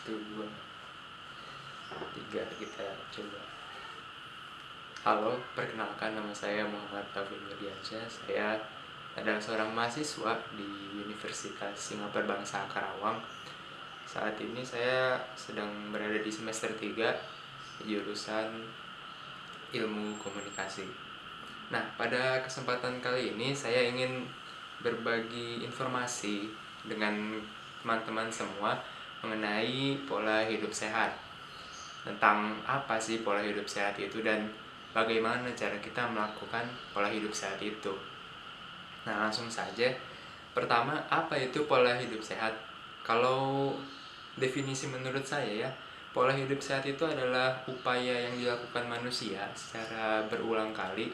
Satu, dua, tiga, kita coba. Halo, perkenalkan nama saya Muhammad Taufik Nurdiansyah. Saya adalah seorang mahasiswa di Universitas Singapura Bangsa Karawang. Saat ini saya sedang berada di semester 3 jurusan Ilmu Komunikasi. Nah, pada kesempatan kali ini saya ingin berbagi informasi dengan teman-teman semua mengenai pola hidup sehat. Tentang apa sih pola hidup sehat itu dan bagaimana cara kita melakukan pola hidup sehat itu. Nah, langsung saja. Pertama, apa itu pola hidup sehat? Kalau definisi menurut saya ya, pola hidup sehat itu adalah upaya yang dilakukan manusia secara berulang kali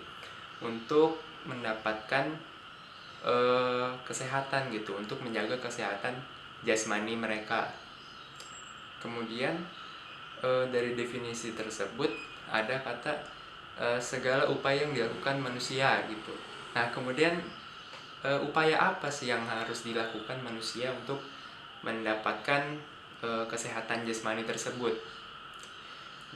untuk mendapatkan kesehatan gitu, untuk menjaga kesehatan jasmani mereka. Kemudian dari definisi tersebut ada kata segala upaya yang dilakukan manusia gitu. Nah, kemudian upaya apa sih yang harus dilakukan manusia untuk mendapatkan kesehatan jasmani tersebut?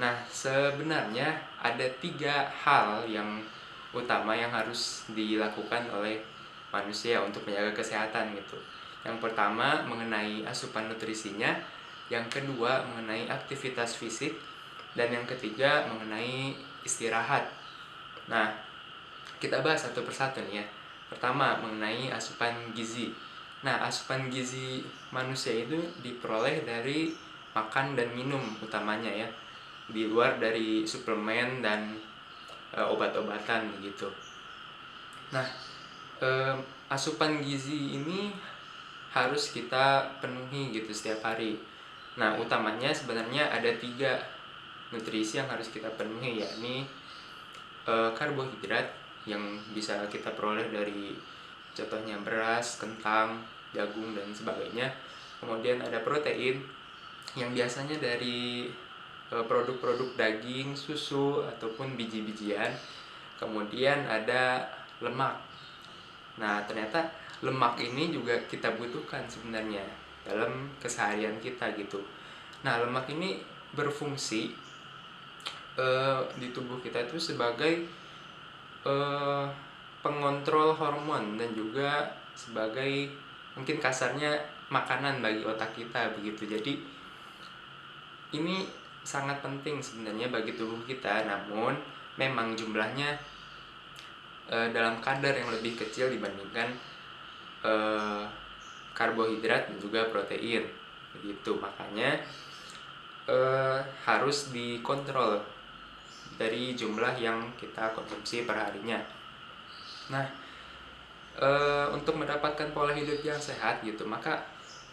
Nah, sebenarnya ada 3 hal yang utama yang harus dilakukan oleh manusia untuk menjaga kesehatan gitu. Yang pertama mengenai asupan nutrisinya, yang kedua mengenai aktivitas fisik, dan yang ketiga mengenai istirahat. Nah, kita bahas satu persatu nih ya. Pertama mengenai asupan gizi. Nah, asupan gizi manusia itu diperoleh dari makan dan minum utamanya ya, di luar dari suplemen dan obat-obatan gitu. Nah, asupan gizi ini harus kita penuhi gitu setiap hari. Nah, utamanya sebenarnya ada 3 nutrisi yang harus kita penuhi, yakni karbohidrat yang bisa kita peroleh dari contohnya beras, kentang, jagung, dan sebagainya. Kemudian ada protein yang biasanya dari produk-produk daging, susu, ataupun biji-bijian. Kemudian ada lemak. Nah, ternyata lemak ini juga kita butuhkan sebenarnya dalam keseharian kita gitu. Nah, lemak ini berfungsi di tubuh kita itu sebagai pengontrol hormon dan juga sebagai mungkin kasarnya makanan bagi otak kita begitu. Jadi ini sangat penting sebenarnya bagi tubuh kita, namun memang jumlahnya dalam kadar yang lebih kecil dibandingkan karbohidrat dan juga protein begitu. Makanya harus dikontrol dari jumlah yang kita konsumsi perharinya. Nah, untuk mendapatkan pola hidup yang sehat gitu, maka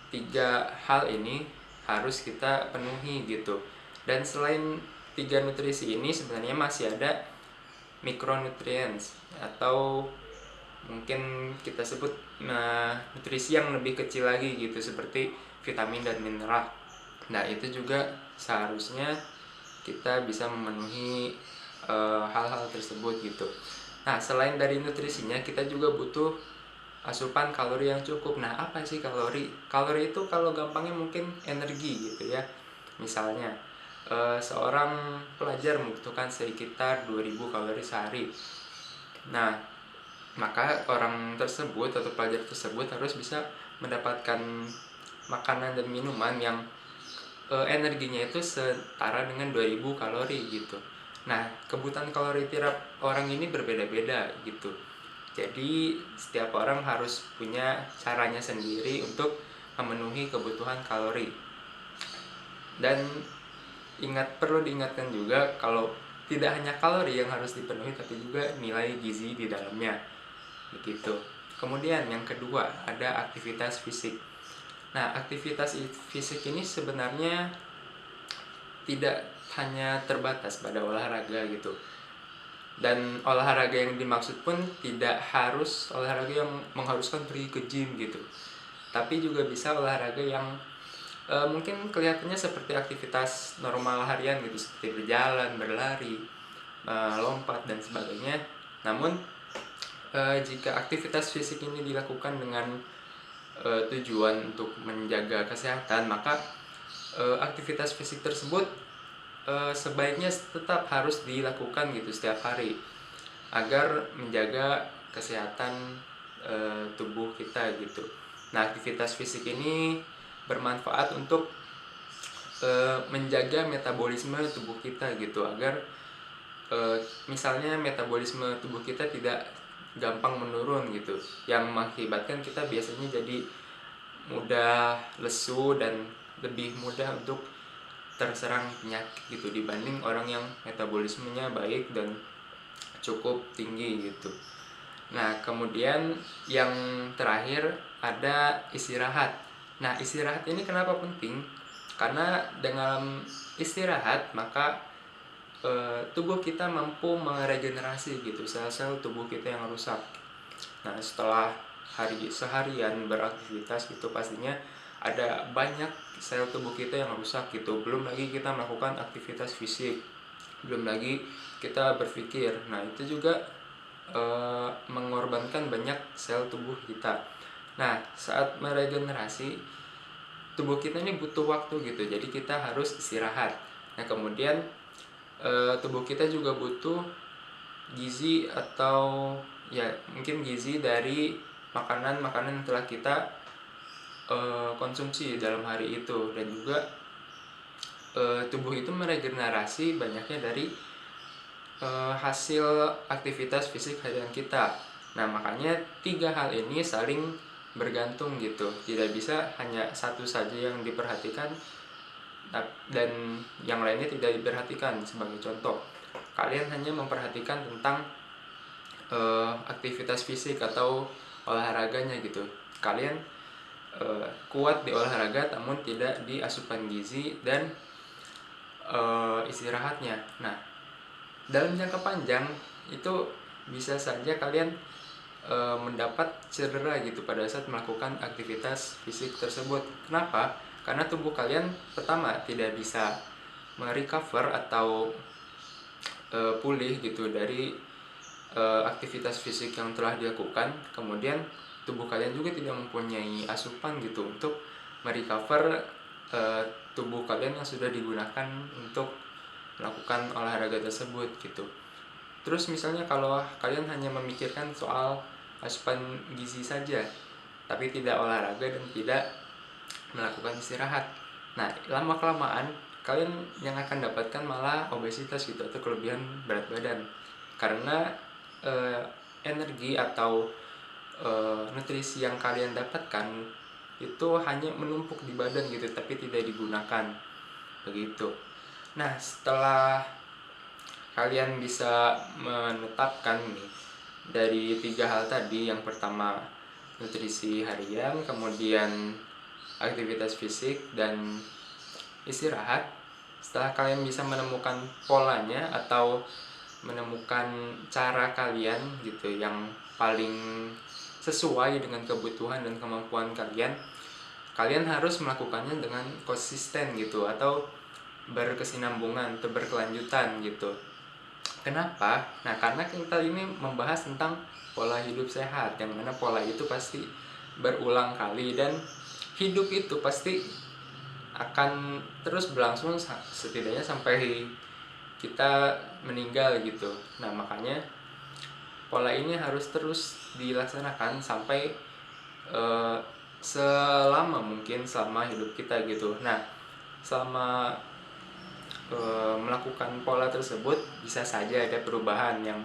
3 hal ini harus kita penuhi gitu. Dan selain 3 nutrisi ini sebenarnya masih ada mikronutrients atau mungkin kita sebut nutrisi yang lebih kecil lagi gitu, seperti vitamin dan mineral. Nah, itu juga seharusnya kita bisa memenuhi hal-hal tersebut gitu. Nah, selain dari nutrisinya, kita juga butuh asupan kalori yang cukup. Nah, apa sih kalori? Kalori itu kalau gampangnya mungkin energi gitu ya. Misalnya seorang pelajar membutuhkan sekitar 2000 kalori sehari. Nah, maka orang tersebut atau pelajar tersebut harus bisa mendapatkan makanan dan minuman yang energinya itu setara dengan 2000 kalori gitu. Nah, kebutuhan kalori tiap orang ini berbeda-beda gitu. Jadi setiap orang harus punya caranya sendiri untuk memenuhi kebutuhan kalori. Dan perlu diingatkan juga kalau tidak hanya kalori yang harus dipenuhi, tapi juga nilai gizi di dalamnya begitu. Kemudian yang kedua ada aktivitas fisik. Nah, aktivitas fisik ini sebenarnya tidak hanya terbatas pada olahraga gitu. Dan olahraga yang dimaksud pun tidak harus olahraga yang mengharuskan pergi ke gym gitu. Tapi juga bisa olahraga yang mungkin kelihatannya seperti aktivitas normal harian gitu, seperti berjalan, berlari, lompat, dan sebagainya. Namun jika aktivitas fisik ini dilakukan dengan tujuan untuk menjaga kesehatan, maka aktivitas fisik tersebut sebaiknya tetap harus dilakukan gitu setiap hari agar menjaga kesehatan tubuh kita gitu. Nah, aktivitas fisik ini bermanfaat untuk menjaga metabolisme tubuh kita gitu, agar misalnya metabolisme tubuh kita tidak gampang menurun gitu, yang mengakibatkan kita biasanya jadi mudah lesu dan lebih mudah untuk terserang penyakit gitu dibanding orang yang metabolismenya baik dan cukup tinggi gitu. Nah, kemudian yang terakhir ada istirahat. Nah, istirahat ini kenapa penting? Karena dengan istirahat maka tubuh kita mampu meregenerasi gitu sel-sel tubuh kita yang rusak. Nah, setelah seharian beraktivitas gitu pastinya ada banyak sel tubuh kita yang rusak gitu. Belum lagi kita melakukan aktivitas fisik, belum lagi kita berpikir. Nah, itu juga mengorbankan banyak sel tubuh kita. Nah, saat meregenerasi tubuh kita ini butuh waktu gitu, jadi kita harus istirahat. Nah, kemudian tubuh kita juga butuh gizi atau ya mungkin gizi dari makanan-makanan yang telah kita konsumsi dalam hari itu. Dan juga tubuh itu meregenerasi banyaknya dari hasil aktivitas fisik harian kita. Nah, makanya tiga hal ini saling bergantung gitu, tidak bisa hanya satu saja yang diperhatikan dan yang lainnya tidak diperhatikan. Sebagai contoh, kalian hanya memperhatikan tentang aktivitas fisik atau olahraganya gitu, kalian kuat di olahraga namun tidak di asupan gizi dan istirahatnya. Nah, dalam jangka panjang itu bisa saja kalian mendapat cedera gitu pada saat melakukan aktivitas fisik tersebut. Kenapa? Karena tubuh kalian pertama tidak bisa merecover atau pulih gitu dari aktivitas fisik yang telah dilakukan. Kemudian tubuh kalian juga tidak mempunyai asupan gitu untuk merecover tubuh kalian yang sudah digunakan untuk melakukan olahraga tersebut gitu. Terus misalnya kalau kalian hanya memikirkan soal asupan gizi saja tapi tidak olahraga dan tidak melakukan istirahat, nah lama kelamaan kalian yang akan dapatkan malah obesitas gitu atau kelebihan berat badan, karena energi atau nutrisi yang kalian dapatkan itu hanya menumpuk di badan gitu tapi tidak digunakan begitu. Nah, setelah kalian bisa menetapkan nih dari tiga hal tadi, yang pertama nutrisi harian, kemudian aktivitas fisik dan istirahat. Setelah kalian bisa menemukan polanya atau menemukan cara kalian gitu yang paling sesuai dengan kebutuhan dan kemampuan kalian, kalian harus melakukannya dengan konsisten gitu atau berkesinambungan atau berkelanjutan gitu. Kenapa? Nah, karena kita ini membahas tentang pola hidup sehat, yang mana pola itu pasti berulang kali dan hidup itu pasti akan terus berlangsung setidaknya sampai kita meninggal gitu. Nah, makanya pola ini harus terus dilaksanakan sampai selama mungkin selama hidup kita gitu. Nah, selama melakukan pola tersebut bisa saja ada perubahan yang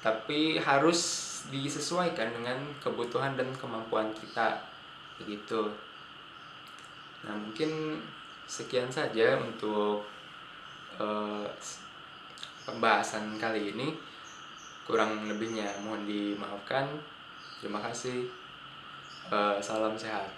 tapi harus disesuaikan dengan kebutuhan dan kemampuan kita begitu. Nah, mungkin sekian saja untuk pembahasan kali ini. Kurang lebihnya mohon dimaafkan. Terima kasih. Salam sehat.